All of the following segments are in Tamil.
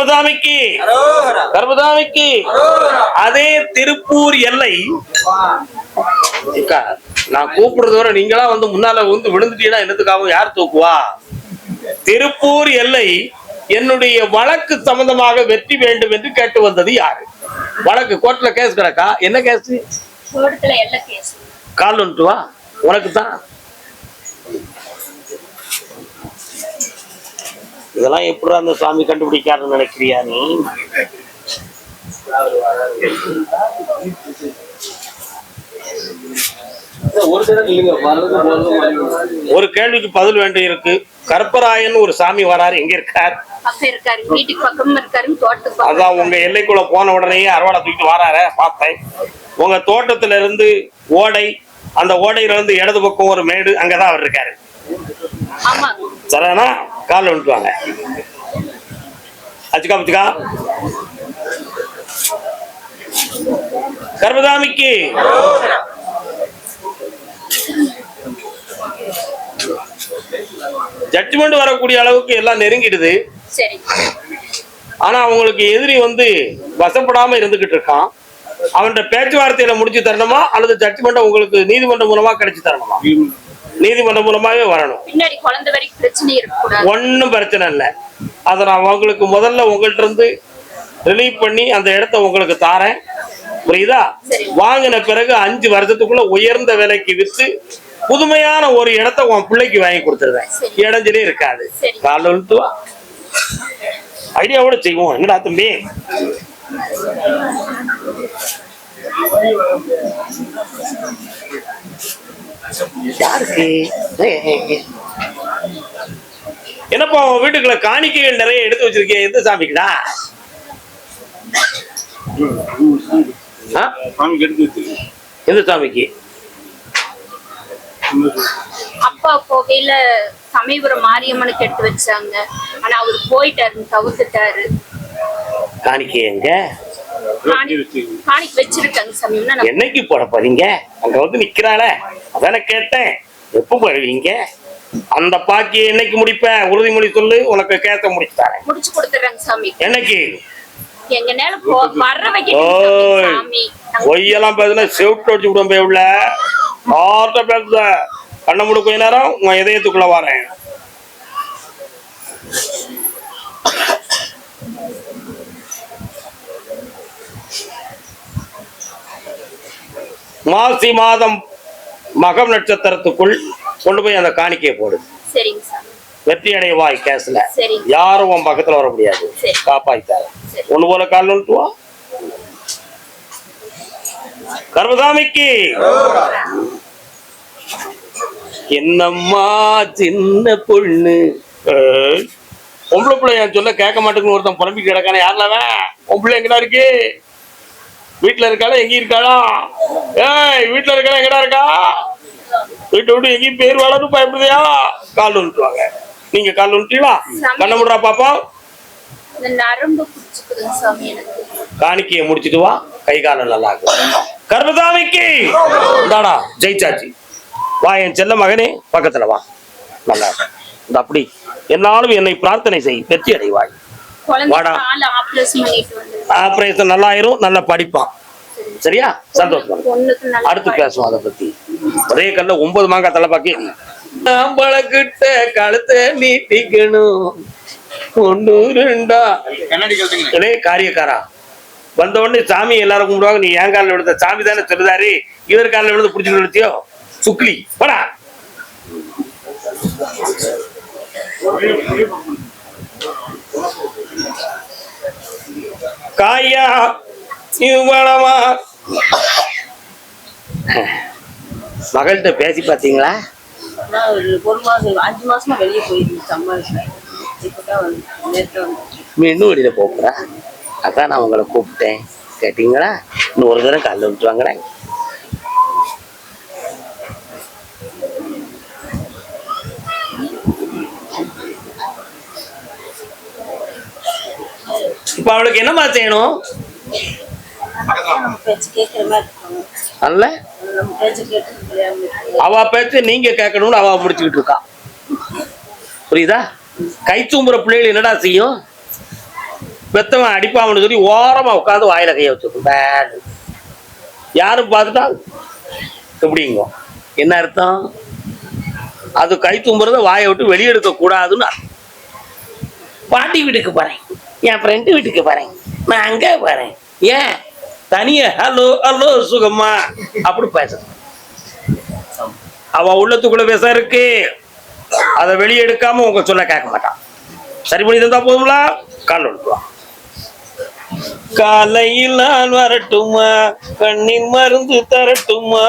கர்மதாமிக்கு கர்மதாமிக்கு அதே திருப்பூர் எல்லை. நான் கூப்பிடுறது வரை நீங்களா வந்து முன்னால வந்து விழுந்துட்டீங்கன்னா என்னத்துக்காக யார் தூக்குவா? திருப்பூர் எல்லை என்னுடைய வழக்கு சம்பந்தமாக வெற்றி வேண்டும் என்று கேட்டு வந்தது யாரு? வழக்கு கோர்ட்ல கேஸ் கிடக்கா? என்ன கேஸ்? கால் வந்துட்டு வா, உனக்கு தான். இதெல்லாம் எப்படி அந்த சாமி கண்டுபிடிக்காருன்னு நினைக்கிறியா நீ? ஒரு கேள்விக்கு பதில் வேண்டி இருக்கு. கற்பராயன் ஒரு சாமி வராரு, எங்க இருக்கார்? அதான் உங்க எல்லைக்குள்ள போன உடனே அறுவாடை தூக்கிட்டு வராரு, பார்த்தேன். உங்க தோட்டத்துல இருந்து ஓடை, அந்த ஓடையில இருந்து இடது பக்கம் ஒரு மேடு, அங்கதான் அவர் இருக்காரு. சரிண்ணா, கால் வந்துட்டு வாங்க. அச்சுக்கா பச்சுக்கா. கர்மதாமிக்கு ஜட்ஜ்மெண்ட் வரக்கூடிய அளவுக்கு எல்லாம் நெருங்கிடுது. ஆனா அவங்களுக்கு எதிரி வந்து வசப்படாம இருந்துகிட்டு இருக்கான். அவன் பேச்சுவார்த்தையில முடிச்சு தரணுமா அல்லது ஜட்ஜ்மெண்ட் உங்களுக்கு நீதிமன்றம் மூலமா கிடைச்சு தரணுமா? நீதிமன்றம் மூலமாவே வரணும். ஒன்னும் பிரச்சனை இல்லை. அதை நான் உங்களுக்கு முதல்ல உங்கள்ட்ட இருந்து ரிலீவ் பண்ணி அந்த இடத்த உங்களுக்கு தாரேன், புரியுதா? வாங்கின பிறகு 5 வருஷத்துக்குள்ள உயர்ந்த விலைக்கு வித்து புதுமையான ஒரு இடத்த உன் பிள்ளைக்கு வாங்கி கொடுத்துருவேன். இடைஞ்சலே இருக்காது. கால வா, ஐடியாவோட செய்வோம். என்னடா தம்பி? யாருக்கு என்னப்பா உன் வீட்டுக்குள்ள காணிக்கைகள் நிறைய எடுத்து வச்சிருக்கேன்? எந்த சாமிக்குடா? எந்த சாமிக்கு? அப்பா கோகையில சமயபுரம் மாரியம்மனுக்கு எடுத்து வச்சாங்க. ஆனா அவரு போயிட்டாரு, தவிர்த்துட்டாரு. காணிக்கை எங்க? காணிக்கை வச்சிருக்காங்க சாமி. என்னைக்கு போட போறீங்க? அங்க வந்து நிக்கிறாள, அதான கேட்டேன். எப்ப போடுவீங்க? அந்த பாக்கி என்னைக்கு முடிப்ப? உறுதிமொழி சொல்லு, உனக்கு கேட்ட முடிச்சுட்டாரேன். முடிச்சு கொடுத்துறாங்க சாமி. என்னைக்கு? எங்க நேரம் வர்ற வைக்க சாமி. பொய்யெல்லாம் பேசுனா செவிட்டு வச்சு விடும். போய் உள்ள ஆட்ட பேசுத கண்ண முடி கொஞ்ச நேரம் உன் இதயத்துக்குள்ள வரேன். மாசி மாதம் மகம் நட்சத்திரத்துக்குள் கொண்டு போய் அந்த காணிக்கையை போடு. வெற்றி அடைவாய். கேஸ்ல யாரும் உன் பக்கத்துல வர முடியாது. காப்பாய்த்தாரு. ஒண்ணு போல கால் வந்துட்டுவா. கர்மதாமிக்கு என்னம்மா சின்ன பொண்ணு பொம்பளை பிள்ளை என் சொல்ல கேட்க மாட்டேங்குன்னு ஒருத்தன் புலம்பி கிடக்கான. யாருலாவன்? உன் பிள்ளை எங்கடா இருக்கு? வீட்டுல இருக்காளா? எங்க இருக்காளா? ஏய், வீட்டுல இருக்காளா? எங்கடா இருக்கா? வீட்டை விட்டு எங்கேயும் பேர் வளரும் பயப்படுதையா? கால் வந்துட்டுவாங்க. நீங்க கால் வந்துட்டீங்களா? கண்ண முடுறா பாப்பா. காணிக்கையை முடிச்சுட்டு வா, கை காலம் நல்லா இருக்கும். கர்மதாமிக்கு தாடா ஜெயிச்சாச்சு. வா என் செல்ல மகனே, பக்கத்துல வா. நல்லா இந்த அப்படி என்னாலும் என்னை பிரார்த்தனை செய், வெற்றி அடைவாய். வாடா. ஆபரேஷன் நல்லாயிரும், நல்லா படிப்பான். சரியா? சந்தோஷம். அடுத்து பேசுவோம் அதை பத்தி. ஒரே கல்ல 9 மாங்காய் தலை பாக்கி கிட்ட கழுத்தை நீட்டிக்கணும். 1 2 காரியக்காரா வந்த உடனே சாமி எல்லாரும் கும்பிடுவாங்க. நீ என் காலில் விழுந்த சாமி தானே சொல்லுதாரு. இவர் காலில் விழுந்து பிடிச்சிட்டு விழுத்தியோ சுக்லி படா. காயா இவ்வளவா மகள்கிட்ட பேசி பாத்தீங்களா? ஒரு மாசம் 5 மாசமா வெளியே போயிருந்தேன். இன்னும் வெளியில போறா. அதான் நான் உங்களை கூப்பிட்டேன். கேட்டீங்களா? இன்னும் ஒரு தடவை காலைல விட்டு வாங்கடா. இப்ப அவளுக்கு என்னமா செய்யணும்? அல்ல அவ பேச்சு நீங்க கேட்கணும்னு அவ முடிச்சுக்கிட்டு இருக்கா. புரியுதா? கை தூம்புற பிள்ளைகள் என்னடா செய்யும்? பெத்தவன் அடிப்பான்னு சொல்லி ஓரமா உட்காந்து வாயில கைய வச்சிருக்கும். யாரும் பார்த்துட்டா எப்படிங்க என்ன அர்த்தம்? அது கை தும்புறத வாயை விட்டு வெளியெடுக்க கூடாதுன்னு. பாட்டி வீட்டுக்கு போறேன், என் ஃப்ரெண்டு வீட்டுக்கு போறேன், நான் அங்க போறேன், ஏன் தனியா ஹலோ ஹலோ சுகமா அப்படி பேச. அவ உள்ளத்துக்குள்ள பேச இருக்கு, அதை வெளியே எடுக்காம உங்க சொல்ல கேட்க மாட்டான். சரி பண்ணி தந்தா போதுங்களா? கால் விட்டுருவான். காலையில் நான் வரட்டுமா, கண்ணின் மருந்து தரட்டுமா,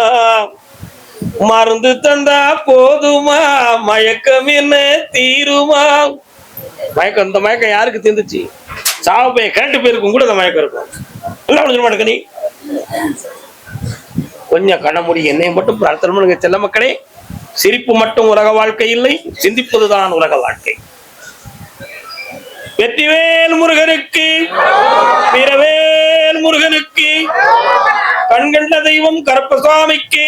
மருந்து தந்தா போதுமா, மயக்கம் என்ன தீருமா? மயக்கம், இந்த மயக்கம் யாருக்கு தீர்ந்துச்சு? சாவப்பைய கேட்டு பேருக்கும் கூட இந்த மயக்கம் இருக்கும். எல்லாம் சொல்ல மாட்டேங்க. நீ கொஞ்சம் கண்ண என்னை மட்டும் பிரார்த்தனை பண்ணுங்க செல்ல மக்களே. சிரிப்பு மட்டும் உலக வாழ்க்கை இல்லை, சிந்திப்பதுதான் உலக வாழ்க்கை. வெற்றிவேல் முருகனுக்கு, வீரவேல் முருகனுக்கு, கண்கண்ட தெய்வம் கருப்பசாமிக்கு.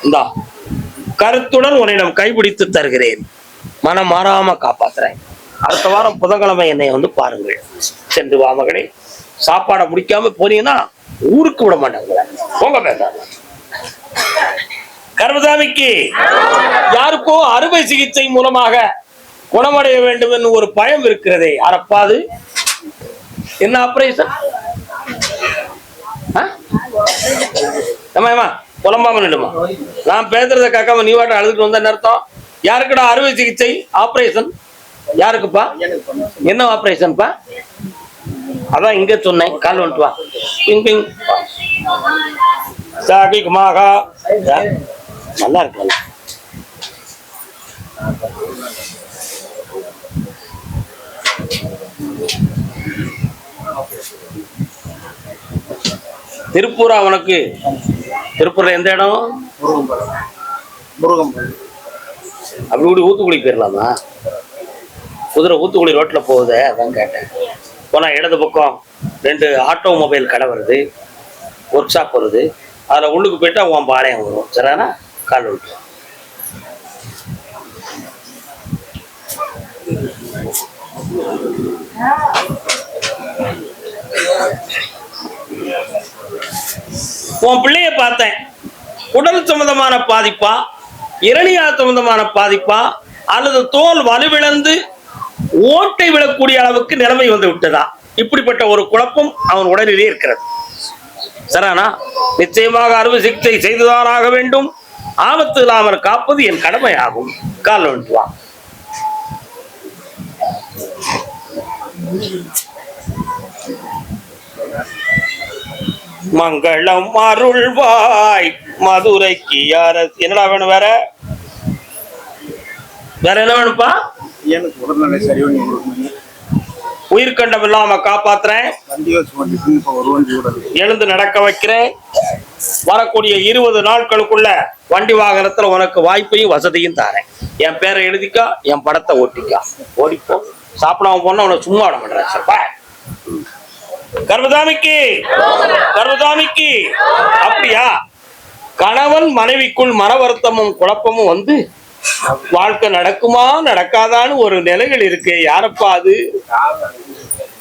இந்தா கருத்துடன் உன்னிடம் கைபிடித்து தருகிறேன், மனம் மாறாம காப்பாத்துறேன். அடுத்த வாரம் புதன்கிழமை என்னை வந்து பாருங்கள். சென்று வா மகளே. சாப்பாடை முடிக்காம போனீங்கன்னா ஊருக்கு விட மாட்டாங்க. போங்க பேசாத. கருப்பசாமிக்கு யாருக்கோ அறுவை சிகிச்சை மூலமாக குணமடைய வேண்டும் என்று ஒரு பயம் இருக்கிறதே, யாரப்பாது? என்ன ஆபரேஷன்? புலம்பாம நிடுமா? நான் பேசுறத கேட்காம நீ வாட்ட அழுதுட்டு வந்த அர்த்தம். யாருக்குடா அறுவை சிகிச்சை ஆபரேஷன்? யாருக்குப்பா? என்ன ஆபரேஷன்ப்பா? அதான் இங்க சொன்னேன். கால் வந்துட்டு வா. பிங் பிங் நல்லா இருக்கு. திருப்பூரா உனக்கு? திருப்பூர்ல எந்த இடம்? அப்படி கூட ஊத்துக்குழி போயிடலாமா? குதிரை ஊத்துக்குழி ரோட்ல போகுது, அதான் கேட்டேன். போனா இடது பக்கம் 2 ஆட்டோமொபைல் கடை வருது, ஒர்க் ஷாப் வருது. அதில் உள்ளுக்கு போயிட்டா உன் பாளையம் வரும். சரிண்ணா? கால் விட்டு உன் பிள்ளைய பார்த்தேன். உடல் சம்பந்தமான பாதிப்பா, இரணியால் சம்பந்தமான பாதிப்பா, அல்லது தோல் வலுவிழந்து ஓட்டை விழக்கூடிய அளவுக்கு நிலைமை வந்து விட்டதா? இப்படிப்பட்ட ஒரு குழப்பம் அவன் உடலிலே இருக்கிறது. சரிண்ணா? நிச்சயமாக அறுவை சிகிச்சை செய்துதான் ஆக வேண்டும். ஆபத்து இல்லாமல் காப்பது என் கடமையாகும். கால் வந்துவா. மங்களம் அருள்வாய் மதுரைக்கு அரசு. என்னடா வேணும்? வேற வேற என்ன வேணும்ப்பா? எனக்கு உடல்நிலை சரி, உயிர்கண்டம் இல்லாம காப்பாத்துறேன், எழுந்து நடக்க வைக்கிறேன். வரக்கூடிய 20 நாட்களுக்குள்ள வண்டி வாகனத்துல உனக்கு வாய்ப்பையும் வசதியும் தாரேன். என் பேரை எழுதிக்கா, என் படத்தை ஓட்டிக்கா, ஓடிப்போ. சாப்பிடாம போனா உனக்கு சும்மா விட மாட்டேன். கருப்பசாமிக்கு, கருப்பசாமிக்கு. அப்படியா? கணவன் மனைவிக்குள் மன வருத்தமும் குழப்பமும் வந்து வாழ்க்கை நடக்குமா நடக்காதான்னு ஒரு நிலைகள் இருக்கு. யாரப்பா அது?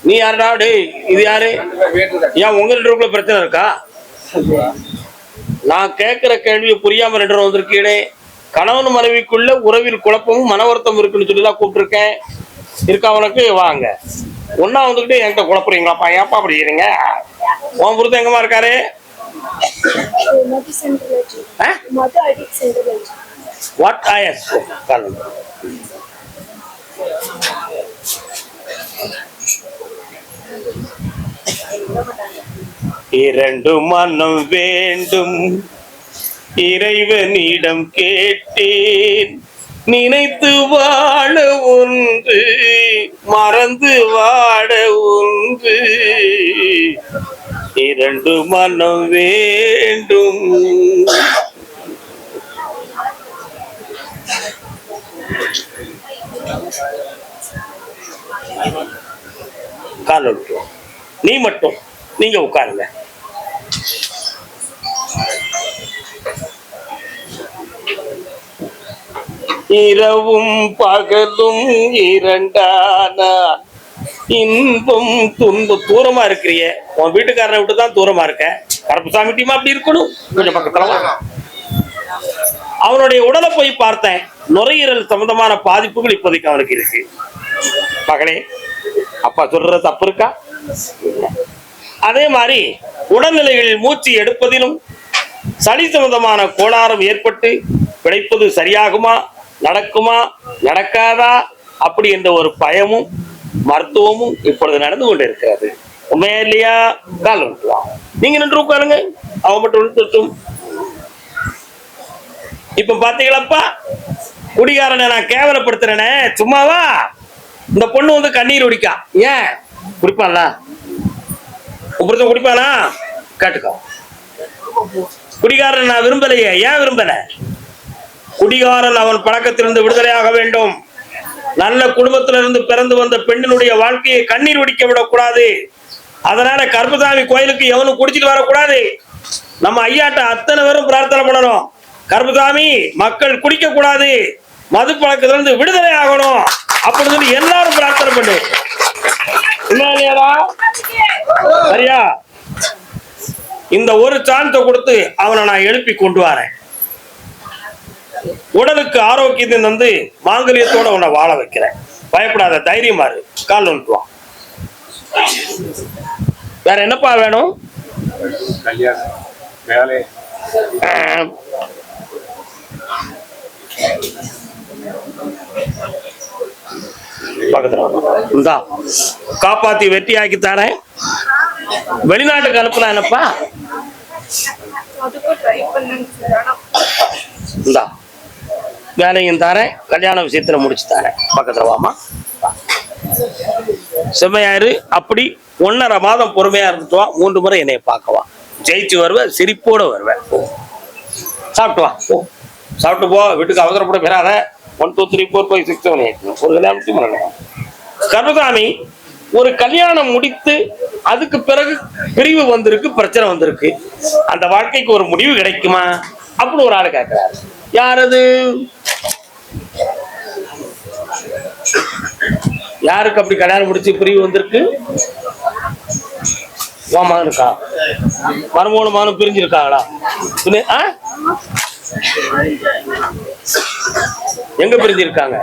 நீ யாரா? டேய், இது யாரு? ஏன் உங்க 2 பேருக்குள்ள பிரச்சனை இருக்கா? நான் கேட்கிற கேள்வியை புரியாம 2 வந்திருக்கீங்களே. கணவன் மனைவிக்குள்ள உறவில் குழப்பமும் மன வருத்தம் இருக்குன்னு சொல்லிதான் கூப்பிட்டுருக்கேன். இருக்கா உனக்கு? வாங்க. ஒன்னா வந்துகிட்டு என்கிட்ட குழப்பறீங்களாப்பா? ஏன்ப்பா அப்படி செய்றீங்க? உன் புருஷன் எங்கம்மா இருக்காரு? What I ask? இரண்டு மனம் வேண்டும் இறைவனிடம் கேட்டேன், நினைத்து வாழ ஒன்று, மறந்து வாழ ஒன்று. இரண்டு மனம் வேண்டும். கால் விட்டுருவோம். நீ மட்டும் நீங்க உட்காருங்க. இரவும் பகலும் இரண்டானா இன்பம் துன்பம் தூரமா இருக்கிறிய உன் வீட்டுக்காரனை விட்டு தான் தூரமா இருக்க. கருப்புசாமி டீமா அப்படி இருக்கணும். கொஞ்சம் பக்கத்துல வா. அவனுடைய உடலை போய் பார்த்தேன். நுரையீரல் சம்பந்தமான பாதிப்புகள் இப்போதைக்கு அவனுக்கு இருக்கு. மகளே, அப்பா சொல்றது தப்பு இருக்கா? அதே மாதிரி உடல்நிலைகளில் மூச்சு எடுப்பதிலும் சளி சம்பந்தமான கோளாறும் ஏற்பட்டு பிழைப்பது சரியாகுமா, நடக்குமா, நடக்காதா அப்படி என்ற ஒரு பயமும் மருத்துவமும் இப்பொழுது நடந்து கொண்டு இருக்கிறது. உண்மையா இல்லையா? கால் வந்துட்டுவான். நீங்க நின்று உட்காருங்க, அவன் மட்டும். இப்ப பாத்தீங்களப்பா, குடிகாரனை நான் கேவலப்படுத்துறேனே சும்மாவா? இந்த பொண்ணு வந்து கண்ணீர் ஒடிக்கா. ஏன் குடிப்பான்ல? உப்புறத்த குடிப்பானா? கேட்டுக்கோ. குடிகாரன் நான் விரும்பலையே. ஏன் விரும்பல? குடிகாரன் அவன் பழக்கத்திலிருந்து விடுதலையாக வேண்டும். நல்ல குடும்பத்திலிருந்து பிறந்து வந்த பெண்ணினுடைய வாழ்க்கையை கண்ணீர் ஒடிக்க விடக்கூடாது. அதனால கருப்புசாமி கோயிலுக்கு எவனும் குடிச்சிட்டு வரக்கூடாது. நம்ம ஐயாட்ட அத்தனை பேரும் பிரார்த்தனை பண்ணணும். கருப்புசாமி, மக்கள் குடிக்க கூடாது, மது பழக்கத்திலிருந்து விடுதலை ஆகணும் அப்படின்னு சொல்லி எல்லாரும் பிரார்த்தனை பண்ணு. சரியா? இந்த ஒரு சான்ஸை கொடுத்து அவனை நான் எழுப்பி கொண்டு வரேன். உடலுக்கு ஆரோக்கியத்தை வந்து மாங்கல்யத்தோட உன்னை வாழ வைக்கிறேன். பயப்படாத, தைரியமா இரு. கால் வந்துட்டுவான். வேற என்னப்பா வேணும்? பக்கத்துல காப்பாத்தி வெட்டி ஆக்கி தரேன். வெளிநாட்டுக்கு அனுப்பலாம். என்னப்பா இந்தா வேலையும் தரேன், கல்யாண விஷயத்துல முடிச்சு தரேன். பக்கத்துல வாமா. செம்மையாரு. அப்படி 1.5 மாதம் பொறுமையா இருந்துட்டு வா. 3 முறை என்னைய பார்க்கவா. ஜெயிச்சு வருவேன், சிரிப்போட வருவேன். சாப்பிட்டு வா. சாப்பிட்டு போ. வீட்டுக்கு அவசரப்பட பெறாத. 1 2 3 4 5 6 7 8 ஒரு கல்யாணம். கருப்புசாமி, ஒரு கல்யாணம் முடித்து அதுக்கு பிறகு பிரிவு வந்திருக்கு, பிரச்சனை வந்திருக்கு. அந்த வாழ்க்கைக்கு ஒரு முடிவு கிடைக்குமா அப்படின்னு ஒரு ஆளு கேட்கிறாரு. யார் அது? யாருக்கு அப்படி கல்யாணம் முடிச்சு பிரிவு வந்திருக்கு? உன் மகனுக்கா? மருமகனும் மகனும் பிரிஞ்சிருக்காங்களா? எங்க பிரிஞ்சிருக்காங்க?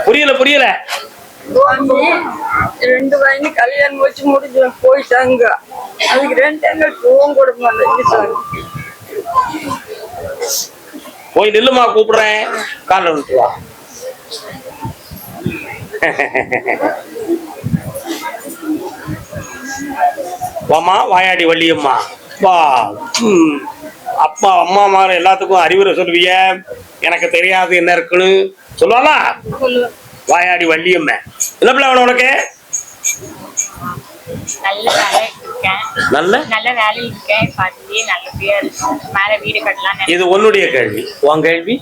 புரியல. 2 வயசு கல்யாணம் வச்சு முடிஞ்சு போயிட்டாங்க. அதுக்கு 2 எங்கள் போன் கூட மாட்டேங்க. போய் நில்லுமா, கூப்பிடுறேன். காலைல வந்துட்டு வா. வாமா, வாயாடி வள்ளியம்மா வா. அப்பா அம்மா மாதிரி எல்லாத்துக்கும் அறிவுரை சொல்லுவிய. எனக்கு தெரியாது என்ன இருக்குன்னு சொல்லுவாளா? வாயாடி வள்ளியம்மா. என்ன பிள்ளை வேணும் உனக்கு? நல்ல வேலையில் இருக்கேன். நல்லபடியா இருக்கும். மேல வீடு கட்டலாம். இது உன்னுடைய கேள்வி. உன் கேள்வி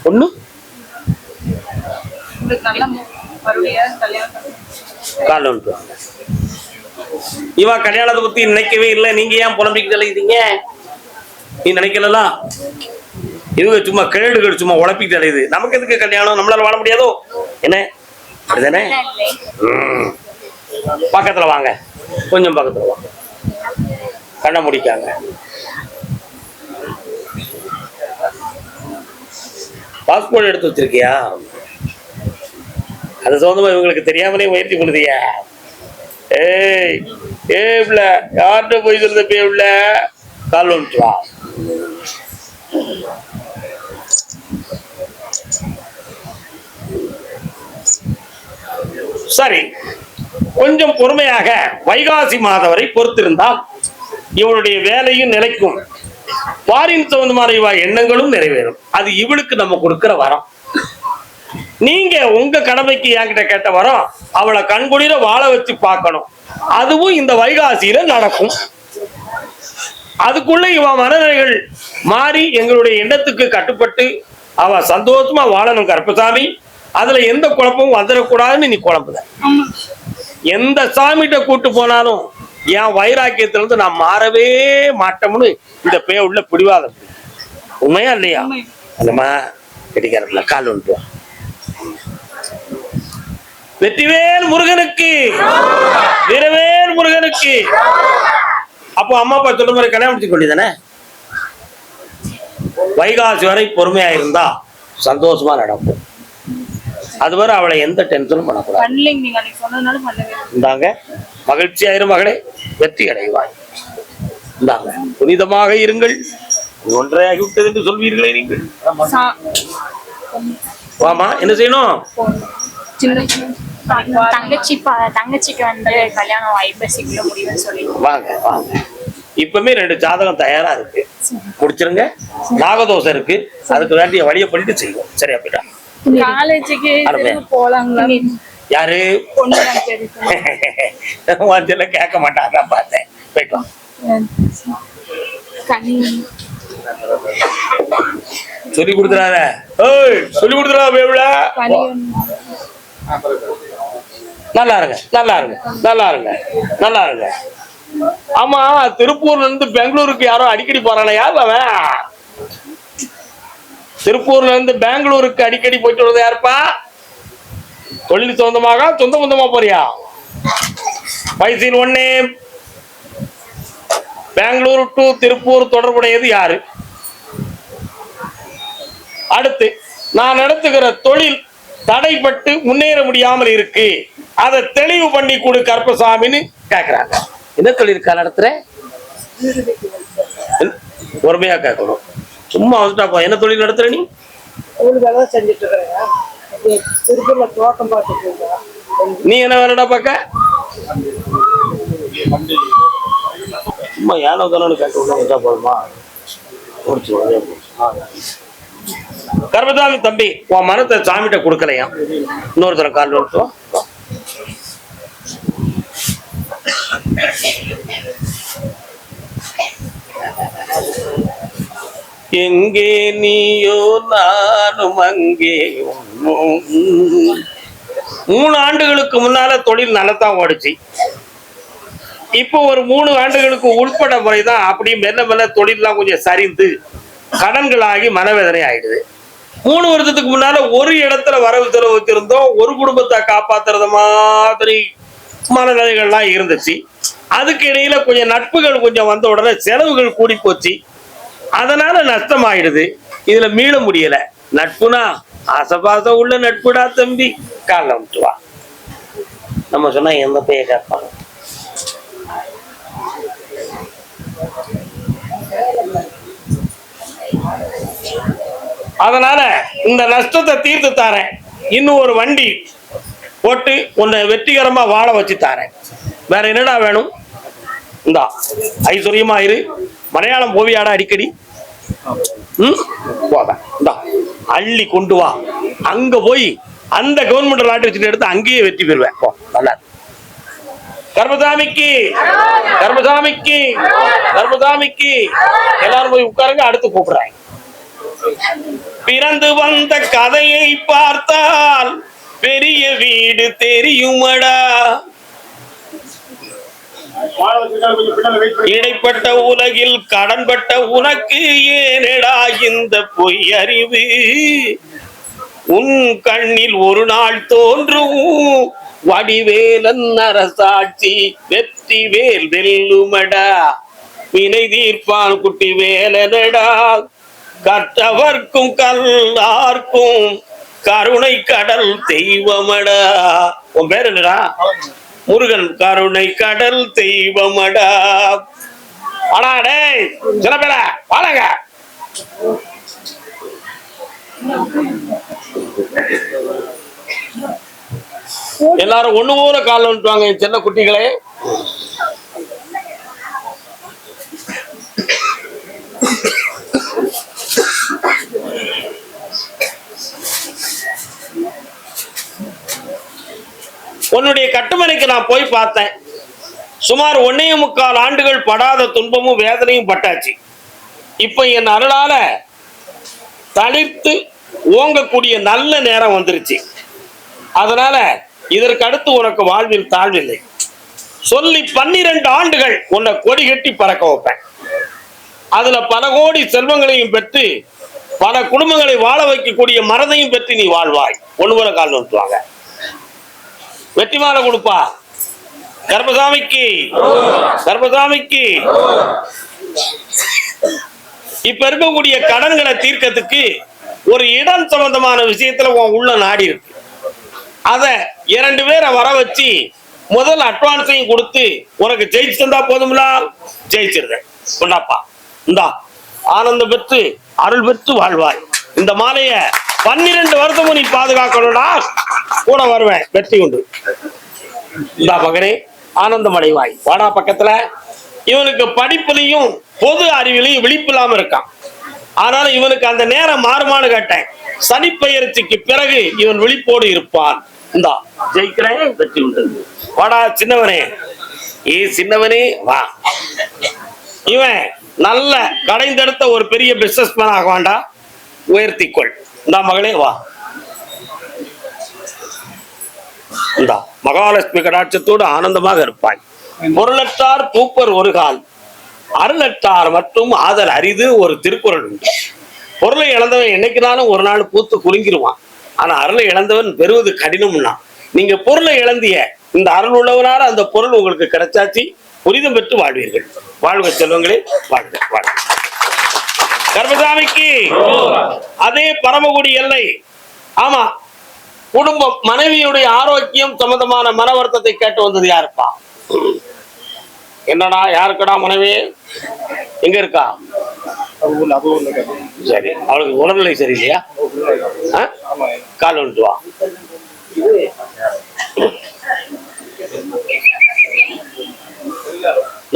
ஒண்ணு. காலைல வந்துட்டு வாங்க. இவா கல்யாணத்தை பத்தி நினைக்கவே இல்லை. நீங்க ஏன் புலம்பிக்கிட்டு அலையுதீங்க? நீ நினைக்கலாம். இவங்க சும்மா கேடுகள் சும்மா உழப்பிக்கிட்டு அலையுது. நமக்கு எதுக்கு கல்யாணம்? நம்மளால வாழ முடியாதோ என்ன? அப்படிதானே? பக்கத்துல வாங்க, கொஞ்சம் பக்கத்துல வாங்க. கண்ணை முடிக்காங்க. பாஸ்போர்ட் எடுத்து வச்சிருக்கியா? அது சம்பந்தமா இவங்களுக்கு தெரியாமலே முயற்சி பண்ணுதியா? யார்கிட்ட போய் சொல்றது? பேவுல கால் வந்துட்டு. சரி, கொஞ்சம் பொறுமையாக வைகாசி மாதம் வரை பொறுத்திருந்தால் இவளுடைய வேலையும் நிலைக்கும், பாரின் சம்பந்தமான எண்ணங்களும் நிறைவேறும். அது இவளுக்கு நம்ம கொடுக்கிற வரம். நீங்க உங்க கடமைக்கு என்கிட்ட கேட்ட வரம், அவளை கண்குளிர வாழ வச்சு பார்க்கணும். அதுவும் இந்த வைகாசியில நடக்கும். அதுக்குள்ள இவ மனநிலைகள் மாறி எங்களுடைய எண்ணத்துக்கு கட்டுப்பட்டு அவ சந்தோஷமா வாழணும். கருப்பசாமி, அதுல எந்த குழப்பமும் வந்துடக்கூடாதுன்னு நீ குழம்புத. எந்த சாமிகிட்ட கூட்டு போனாலும் என் வைராக்கியத்திலிருந்து நான் மாறவே மாட்டோம்னு இந்த பேய் உள்ள பிடிவாதம். உண்மையா இல்லையா? அந்தமா கெட்டிக்காரத்துல கால் வந்துட்டு வெற்றிவேல் முருகனுக்கு, வீரவேல் முருகனுக்கு. அப்போ அம்மா அப்பா சொல்ற மாதிரி கல்யாணம் முடிச்சு கொண்டிதானே. வைகாசி வரை பொறுமையா இருந்தா சந்தோஷமா நடக்கும். அதுவரை அவளை எந்த டென்ஷனும் பண்ணக்கூடாது. இந்தாங்க மகிழ்ச்சி ஆயிரும் மகளே, வெற்றி அடைவாய். இந்தாங்க புனிதமாக இருங்கள், ஒன்றையாகி விட்டது என்று சொல்வீர்களே நீங்கள். வாமா, என்ன செய்யணும்? தங்கச்சிக்கு வந்து கல்யாணம் ஐப்பசிக்குள்ள முடிவுன்னு சொல்லி வாங்க வாங்க. இப்பவுமே 2 ஜாதகம் தயாரா இருக்கு, முடிச்சிருங்க. நாகதோஷம் இருக்கு, அதுக்கு வேண்டிய வழியை பண்ணிட்டு செய்வோம். சரியா போயிட்டா காலேஜுக்கு போலாங்களா? யாரு வாஞ்சல கேட்க மாட்டாங்க, பார்த்தேன். போயிட்டு சொல்லி கொடுத்துறாத, சொல்லி கொடுத்துறா பேவிழா. நல்லா இருங்க, நல்லா இருங்க, நல்லா இருங்க, நல்லா இருங்க. ஆமா, திருப்பூர்ல இருந்து பெங்களூருக்கு யாரோ அடிக்கடி போறானே, யார் அவன்? திருப்பூர்ல இருந்து பெங்களூருக்கு அடிக்கடி போயிட்டு வருது யாருப்பா? தொழில் சொந்தமாக சொந்த சொந்தமா போறியா? பைசில் ஒன்னே பெங்களூர் டு திருப்பூர் தொடர்புடையது யாரு? அடுத்து, நான் நடத்துகிற தொழில் தடைப்பட்டு முன்னேற முடியாமல் இருக்கு, அதை தெளிவு பண்ணி கொடு கருப்பசாமின்னு கேக்குறாங்க. என்ன தொழில் நடத்துற? பொறுமையா கேட்கணும், சும்மா வந்துட்டா. என்ன தொழில் நடத்துற நீ? நீ என்ன வேலைடா பாக்க? சும்மா ஏனோ தானு கேட்க போதுமா? கர்மதாமி தம்பி, உன் மனத்தை சாமிகிட்ட கொடுக்கலையா? இன்னொருத்தர கால் நிறுத்துவோம். எங்கே நீயோ நானும் அங்கே. 3 ஆண்டுகளுக்கு முன்னால தொழில் நல்லதான் ஓடிச்சு. இப்போ ஒரு 3 ஆண்டுகளுக்கு உட்பட முறைதான் அப்படி மெல்ல மெல்ல தொழில்லாம் கொஞ்சம் சரிந்து கடன்களாகி மனவேதனை ஆயிடுது. 3 வருஷத்துக்கு முன்னால ஒரு இடத்துல வரவு செலவு வச்சிருந்தோம், ஒரு குடும்பத்தை காப்பாத்துறது மாதிரி மனநிலைகள்லாம் இருந்துச்சு. அதுக்கு இடையில கொஞ்சம் நட்புகள் கொஞ்சம் வந்த உடனே செலவுகள் கூடி போச்சு, அதனால நஷ்டம் ஆயிடுது. இதுல மீள முடியல. நட்புனா ஆசபாசம் உள்ள நட்புடா தம்பி, கால விட்டு வா. நம்ம சொன்னா எந்த பைய கேட்பாங்க? அதனால இந்த நஷ்டத்தை தீர்த்து தாரேன், இன்னும் ஒரு வண்டி போட்டு உன்னை வெற்றிகரமா வாழ வச்சு தாரேன். வேற என்னடா வேணும்? இந்தா ஐஸ்வர்யமா இரு. மலையாளம் போவியாடா அடிக்கடி? போதா, அள்ளி கொண்டு வா. அங்க போய் அந்த கவர்மெண்ட் லாட்டரி வச்சுட்டு எடுத்து அங்கேயே வெற்றி பெறுவேன். நல்லா கர்மசாமிக்கு, கர்மசாமிக்கு, கர்மசாமிக்கு. எல்லாரும் போய் உட்காருங்க, அடுத்து கூப்பிடுறேன். பிறந்து வந்த கதையை பார்த்தால் பெரிய வீடு தெரியுமடா, இடைப்பட்ட உலகில் கடன்பட்ட உனக்கு ஏனடா இந்த பொய் அறிவு? உன் கண்ணில் ஒரு நாள் தோன்றும் வடிவேலன் அரசாட்சி, வெற்றி வேல் வெல்லுமடா, வினை தீர்ப்பான் குட்டி வேலனடா, கற்றவர்க்கும் கல்லார்க்கும் கருணை கடல் தெய்வமடா. உன் பேர் என்னடா? முருகன். கருணை கடல் தெய்வமடா. அடா டேய் சில பேர வாழங்க. எல்லாரும் ஒண்ணு போல கால் வந்துட்டாங்க சின்ன குட்டிகளே. உன்னுடைய கட்டுமனைக்கு நான் போய் பார்த்தேன். சுமார் 1.25 ஆண்டுகள் படாத துன்பமும் வேதனையும் பட்டாச்சு. இப்ப என் அருளால தளிர்த்து ஓங்கக்கூடிய நல்ல நேரம் வந்துருச்சு. அதனால இதற்கு அடுத்து உனக்கு வாழ்வில் தாழ்வில்லை. சொல்லி 12 ஆண்டுகள் உன்னை கொடி கட்டி பறக்க வைப்பேன். அதுல பல கோடி செல்வங்களையும் பெற்று பல குடும்பங்களை வாழ வைக்கக்கூடிய மரத்தையும் பெற்று நீ வாழ்வாய். ஒண்ணு போல கால் நிறுத்துவாங்க. வெற்றி மாலை கொடுப்பா. கர்பசாமிக்கு கர்பசாமிக்கு. இப்ப இருக்கக்கூடிய கடன்களை தீர்க்கறதுக்கு ஒரு இடம் சம்பந்தமான விஷயத்துல உள்ள நாடி இருக்கு. அத 2 பேரை வர வச்சு முதல் அட்வான்ஸையும் கொடுத்து உனக்கு ஜெயிச்சு தந்தா போதும்ல, ஜெயிச்சிருக்க. கொண்டாப்பா, இந்தா ஆனந்தம் பெற்று அருள் பெற்று வாழ்வாய். இந்த மாலைய 12 வருஷமும் நீ பாதுகாக்கணும்டா, கூட வருவேன் வெற்றி உண்டு. இந்தா மகனே ஆனந்தம் அடைவாய். வாடா பக்கத்துல. இவனுக்கு படிப்புலையும் பொது அறிவிலையும் விழிப்பு இல்லாம இருக்கான். ஆனாலும் இவனுக்கு அந்த நேரம் மாறுமானு கேட்டேன். சனிப்பெயர்ச்சிக்கு பிறகு இவன் விழிப்போடு இருப்பான். இந்தா ஜெயிக்கிறேன், வெற்றி உண்டு. வாடா சின்னவனே. சின்னவனே வா. இவன் நல்ல கடைந்தெடுத்த ஒரு பெரிய பிசினஸ் மேன் ஆகவாண்டா, உயர்த்திக்கொள். இந்தா மகளே வா. இந்தா மகாலட்சுமி கடாட்சத்தோடு ஆனந்தமாக இருப்பாய். பொருளற்றார் பூப்பர் ஒரு கால், அருளற்றார் மற்றும் ஆதல் அரிது ஒரு திருக்குறள் உண்டு. பொருளை இழந்தவன் என்னைக்குனாலும் ஒரு நாள் பூத்து குலுங்கிடுவான். ஆனா அருளை இழந்தவன் பெறுவது கடினம்னா. நீங்க பொருளை இழந்திய இந்த அருள் உள்ளவனால அந்த பொருள் உங்களுக்கு கிடைச்சாச்சு. புரிதம் பெற்று வாழ்வீர்கள். வாழ்க செல்வங்களே, வாழ்க வாழ்க. கர்பசாமிக்கு அதே பரமக்குடி எல்லை. ஆமா, குடும்பம் மனைவியுடைய ஆரோக்கியம் சம்பந்தமான மன வருத்தத்தை கேட்டு வந்தது யாருப்பா? என்னடா யாருக்கடா மனைவி எங்க இருக்கா? சரி, அவளுக்கு உடல்நிலை சரியில்லையா? கால் வந்துட்டு வா.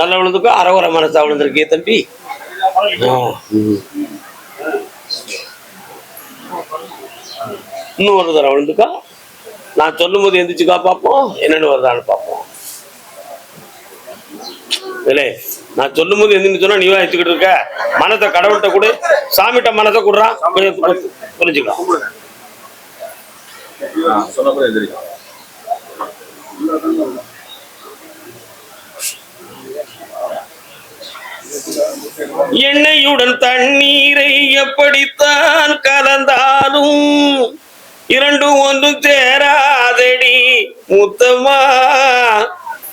நல்ல விழுந்துக்கோ, அறகுற மனசா விழுந்திருக்கிய தம்பி. இன்னும் ஒரு தடவை விழுந்துக்கா. நான் சொல்லும் போது எந்திரிச்சுக்கா பார்ப்போம், என்னன்னு வருதான்னு பார்ப்போம். இல்லை, நான் சொல்லும் போது எந்திரிச்சு சொன்னா நீ வச்சுக்கிட்டு இருக்க. மனத்தை கடவுள்கிட்ட கொடு, சாமிகிட்ட மனத்தை கொடுறான், புரிஞ்சுக்கலாம். எண்ணெயுடன் தண்ணீரை எப்படித்தான் கலந்தாலும் இரண்டும் ஒன்றும் சேராதடி முத்தமா,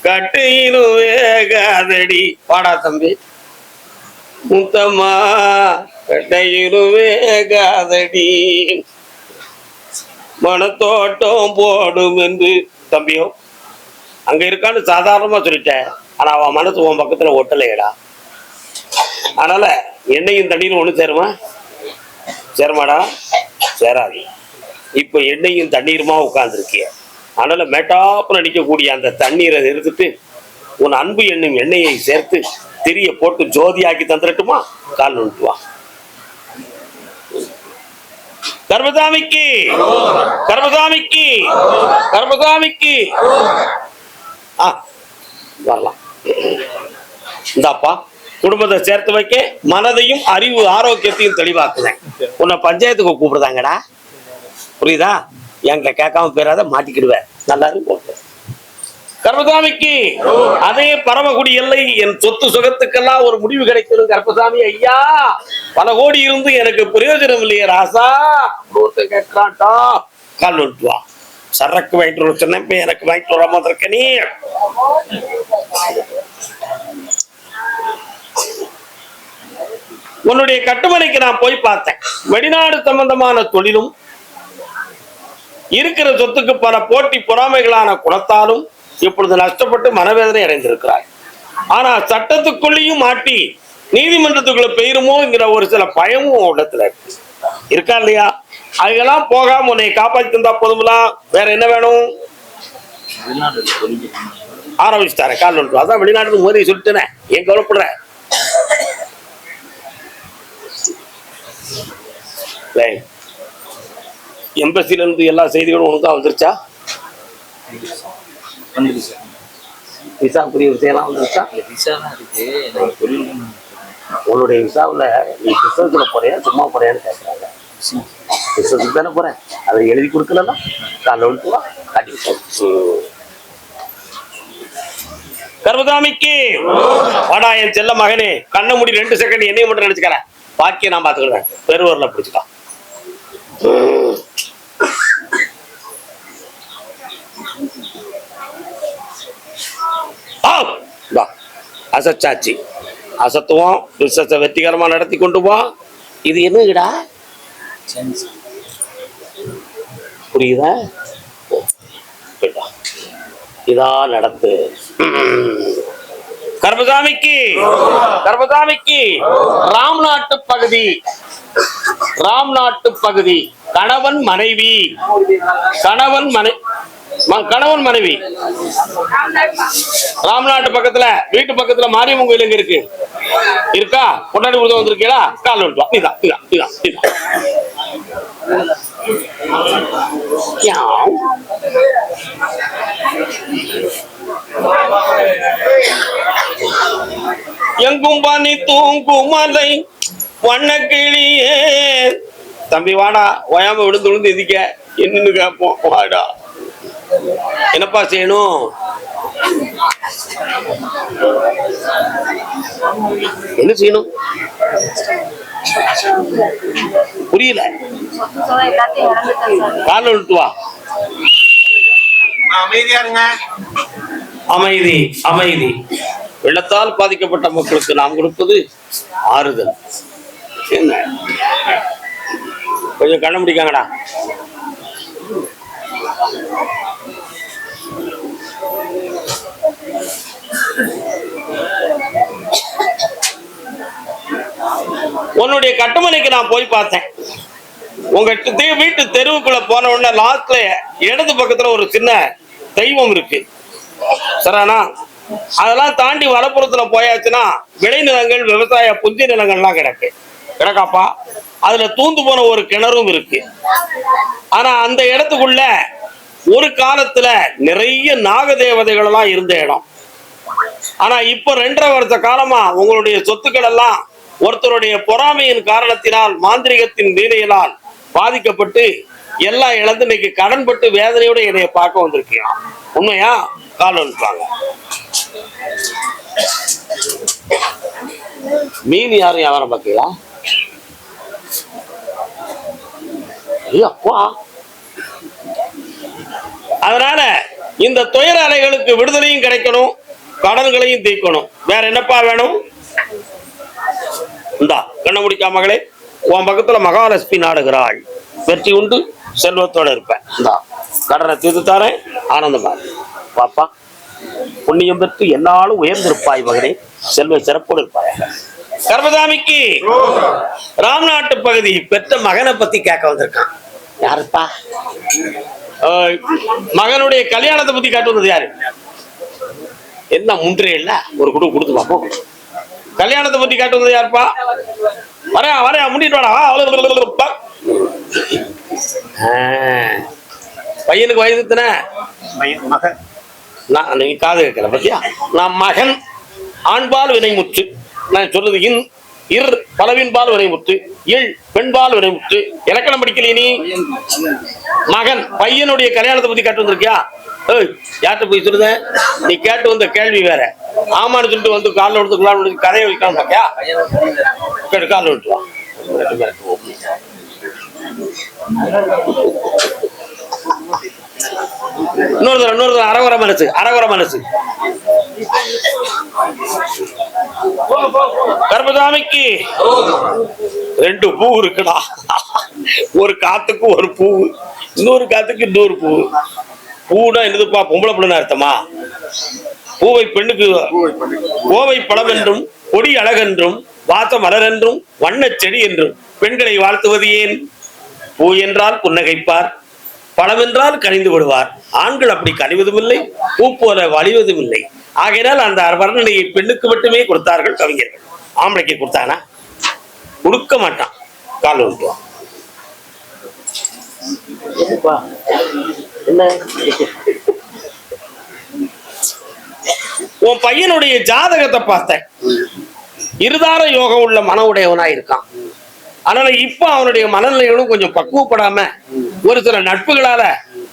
கட்டையிலும் வேகாதடி. பாடா தம்பி. முத்தமா கட்டையிலும் வேகாதடி, மனத்தோட்டம் போடும் என்று. தம்பியோ அங்க இருக்கான்னு சாதாரணமா சொல்லிட்டேன். ஆனா அவன் மனசு உன் பக்கத்துல ஒட்டலையடா. அதனால எண்ணெயும் தண்ணீரும் ஒண்ணு சேருமா? சேருமாடா? சேராது. இப்ப எண்ணெயும் தண்ணீருமா உட்கார்ந்துருக்கிய. அதனால மேட்டாப்புல நிற்கக்கூடிய அந்த தண்ணீரை நிறுத்திட்டு உன் அன்பு எண்ணும் எண்ணெயை சேர்த்து திரிய போட்டு ஜோதியாக்கி தந்துடட்டுமா? கால் நுட்டுவா. கர்பசாமிக்கு கர்பசாமிக்கு கர்பசாமிக்கு. வரலாம். இந்தாப்பா, குடும்பத்தை சேர்த்து வைக்க மனதையும் அறிவு ஆரோக்கியத்தையும் தெளிவாக்குறேன். உன்னை பஞ்சாயத்துக்கு கூப்பிடுதாங்கடா, புரியுதா? எங்க கேட்காம பேராத மாட்டிக்கிடுவேன். நல்லா இருக்கு. கர்பசாமிக்கு அதே பரமக்குடி எல்லை. என் சொத்து சுகத்துக்கெல்லாம் ஒரு முடிவு கிடைக்கணும் கர்பசாமி ஐயா. பல கோடி இருந்து எனக்கு பிரயோஜனம் இல்லையே ராசா. கேட்கலான்டா, கால் விட்டுவா. சரக்கு வாங்கிட்டு வர சொன்ன, இப்ப எனக்கு வாங்கிட்டு வராம இருக்க நீ. உன்னுடைய கட்டுமனைக்கு நான் போய் பார்த்தேன். வெளிநாடு சம்பந்தமான தொழிலும் இருக்கிற சொத்துக்கு பல போட்டி பொறாமைகளான குணத்தாலும் இப்பொழுது நஷ்டப்பட்டு மனவேதனை அடைந்திருக்கிறாய். ஆனா சட்டத்துக்குள்ளேயும் மாட்டி நீதிமன்றத்துக்குள்ள பெயருமோங்கிற ஒரு சில பயமும் இடத்துல இருக்கா இல்லையா? அதெல்லாம் போகாம உன்னை காப்பாற்றி தந்தா போதுங்களா? வேற என்ன வேணும்? ஆரம்பிச்சுட்டாரு கால் ஒன்று. அதான் வெளிநாட்டு மோதி சொல்லிட்டேன். ஏன் கவலைப்படுற? எம்பசில இருந்து எல்லா செய்திகளும் உனக்கு வந்துருச்சா? விசா புரிய விஷயம்லாம் வந்துருச்சா? உன்னுடைய விசாவில் நீ புத்தகத்துல போறியா சும்மா போறியான்னு கேட்கறாங்க. புத்தகத்துக்கு தானே போறேன், அதை எழுதி கொடுக்கலன்னா காலைல விட்டுவா காட்டி. கர்பசாமிக்கு வாடா என் செல்ல மகனே. கண்ண மூடி 2 செகண்ட் என்னையும் மட்டும் நினைச்சுக்கிறேன், பாக்கிய நான் பாத்துக்கிறேன். பெருவரில் பிடிச்சிட்டான். அசச்சாச்சு, அசத்துவோம். பிசினஸை வெற்றிகரமா நடத்தி கொண்டு போ. இது என்னடா புரியுதா? இதா நடத்து. கர்மசாமிக்கு ராம்நாட்டு பகுதி, ராம்நாட்டு பகுதி கணவன் மனைவி ராம்நாட்டு பக்கத்துல வீட்டு பக்கத்துல மாரியம்மன் கோயில் எங்க இருக்கு? இருக்கா? கொண்டாடி கொடுத்து வந்திருக்கீங்களா? கால் விட்டுவா. இதான் இதான் இதான் இதான் எங்கும் பனி தூங்கும் மலை வண்ண கிளியே. தம்பி வாடா, ஓயாம விழுந்து விழுந்து எதிக்க என்னன்னு கேட்போம். வாடா, என்னப்பா செய்யணும்? என்ன செய்யணும் புரியல. கால விட்டு வா. அமைதி அமைதி. வெள்ளத்தால் பாதிக்கப்பட்ட மக்களுக்கு நாம் கொடுப்பது ஆறுதல். என்ன கொஞ்சம் கண்ண முடிக்காங்கடா. உன்னுடைய கட்டுமனைக்கு நான் போய் பார்த்தேன். உங்க வீட்டு தெருவுக்குள்ள போன உடனே லாஸ்ட்ல இடது பக்கத்துல ஒரு சின்ன தெய்வம் இருக்கு. சரிண்ணா? அதெல்லாம் தாண்டி வலப்புறத்துல போயாச்சுன்னா விளைநிலங்கள், விவசாய புஞ்ச நிலங்கள்லாம் கிடக்காப்பா. அதுல தூந்து போன ஒரு கிணறும் இருக்கு. ஆனா அந்த இடத்துக்குள்ள ஒரு காலத்துல நிறைய நாக தேவதைகள் எல்லாம் இருந்த இடம். ஆனா இப்ப 2.5 வருஷ காலமா உங்களுடைய சொத்துக்கள் எல்லாம் ஒருத்தருடைய பொறாமையின் காரணத்தினால், மாந்திரிகத்தின் வீணையினால் பாதிக்கப்பட்டு எல்லாம் இழந்து இன்னைக்கு கடன்பட்டு வேதனையோட என்னைய பார்க்க வந்திருக்கீங்க. உண்மையா? கால் வந்துட்டாங்க. மீன் யாரும் வியாபாரம் பார்க்கலா? அப்பா, அதனால இந்த துயர அலைகளுக்கு விடுதலையும் கிடைக்கணும், கடன்களையும் தீர்க்கணும். வேற என்னப்பா வேணும்? இந்தா கண்ண முடிக்கா மகளே, உன் பக்கத்துல மகாலட்சுமி நாடுகிறாள். வெற்றி உண்டு, செல்வத்தோட இருப்பேன். இந்தா கடனை தீர்த்து தரேன், ஆனந்தமா பாப்பா. புண்ணியம் பெற்று எல்லாரும் உயர்ந்திருப்பாய் மகனே, செல்வ சிறப்போடு இருப்பாய். கர்மசாமிக்கு ராம்நாட்டு பகுதி பெற்ற மகனை பத்தி கேட்க வந்திருக்கான். யாருப்பா? மகனுடைய கல்யாணத்தை பத்தி கேட்டு வந்தது யாரு? என்ன முன்றே இல்ல, ஒரு குடு கொடுத்து பார்ப்போம். கல்யாணத்தை பத்தி கேட்டு வந்தது யாருப்பா? வரையா முன்னிட்டு வாடா. பையனுக்கு வயது எத்தனை? மகன். நான் நீங்க காது கேட்கல பத்தியா? நான் மகன், ஆண்பால் வினைமுற்று. நான் சொல்றது இர் பலவின்பால் வினைமுற்று, இல் பெண்பால் வினைமுற்று. இலக்கணம் படிக்கல நீ? மகன் பையனுடைய கல்யாணத்தை பத்தி கேட்டு வந்திருக்கியா? யார்கிட்ட போய் சொல்லுத? நீ கேட்டு வந்த கேள்வி வேற. ஆமான்னு சொல்லிட்டு வந்து காலில் விடுத்து கதையை வைக்கலாம் பாக்கியா? கேட்டு காலில் விட்டுவா. இன்னொரு அரகுற மனசு. கர்மசாமிக்கு 2 பூ இருக்குடா. ஒரு காத்துக்கு ஒரு பூ, இன்னொரு காத்துக்கு இன்னொரு பூ. பூனா என்னதுப்பா? பொம்பளை பிள்ளைன்னு அர்த்தமா? பூவை பெண்ணுக்கு கோவை பழம் என்றும், கொடி அழகென்றும், வாச மலர் என்றும், வண்ண செடி என்றும் பெண்களை வாழ்த்துவது ஏன்? பூ என்றால் புன்னகைப்பார், பழம் என்றால் கனிந்து விடுவார். ஆண்கள் அப்படி கனிவதும் இல்லை, பூ போல வலிவதும் இல்லை. ஆகையினால் அந்த வர்ணனையை பெண்ணுக்கு மட்டுமே கொடுத்தார்கள் கவிஞர்கள். ஆம்பளைக்கு கொடுத்தானா? கொடுக்க மாட்டான். கால் விட்டுவான். என்ன உன் பையனுடைய ஜாதகத்தை பார்த்தேன். இருதார யோகம் உள்ள மன உடையவனா இருக்கான். அதனால இப்ப அவனுடைய மனநிலைகளும் கொஞ்சம் பக்குவப்படாம ஒரு சில நட்புகளால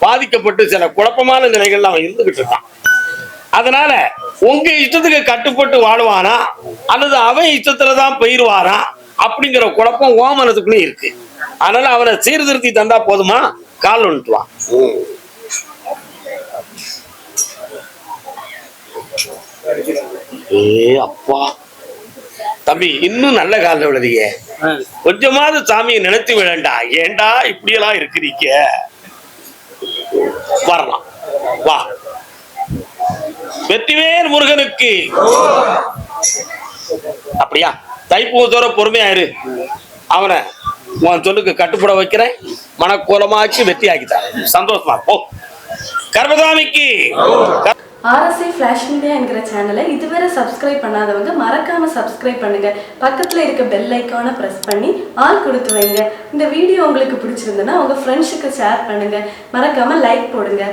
பாதிக்கப்பட்டு சில குழப்பமான நிலைகள் அவன் இருந்துகிட்டு இருக்கான். அதனால உங்க இஷ்டத்துக்கு கட்டுப்பட்டு வாழுவானா அல்லது அவன் இஷ்டத்துலதான் போயிருவாரா அப்படிங்கிற குழப்பம் ஓ மனதுக்குள்ளே இருக்கு. அதனால அவனை சீர்திருத்தி தந்தா போதுமா? கால் வந்துட்டுவான். ஏ அப்பா தம்பி, இன்னும் நல்ல காலில் விழுதியே. கொஞ்சமாவது சாமியை நினைத்து விழண்டா. ஏண்டா இப்படியெல்லாம் இருக்கிறீங்க? வரலாம், வா. வெற்றிவேல் முருகனுக்கு. அப்படியா? தைப்பூசத்தோட பொறுமையாயிரு. அவனை உன் சொல்லுக்கு கட்டுப்பட வைக்கிறேன். மனக்கோலமாச்சு வெற்றி ஆக்கிட்டான். சந்தோஷமா போ. கர்மசாமிக்கு. RSI ஃபிளாஷ் மீடியா என்கிற சேனலை இதுவரை சப்ஸ்கிரைப் பண்ணாதவங்க மறக்காம சப்ஸ்கிரைப் பண்ணுங்க. பக்கத்துல இருக்க பெல் ஐக்கானை பிரஸ் பண்ணி ஆல் கொடுத்து வைங்க. இந்த வீடியோ உங்களுக்கு பிடிச்சிருந்ததுன்னா உங்க ஃப்ரெண்ட்ஸுக்கு ஷேர் பண்ணுங்க. மறக்காம லைக் போடுங்க.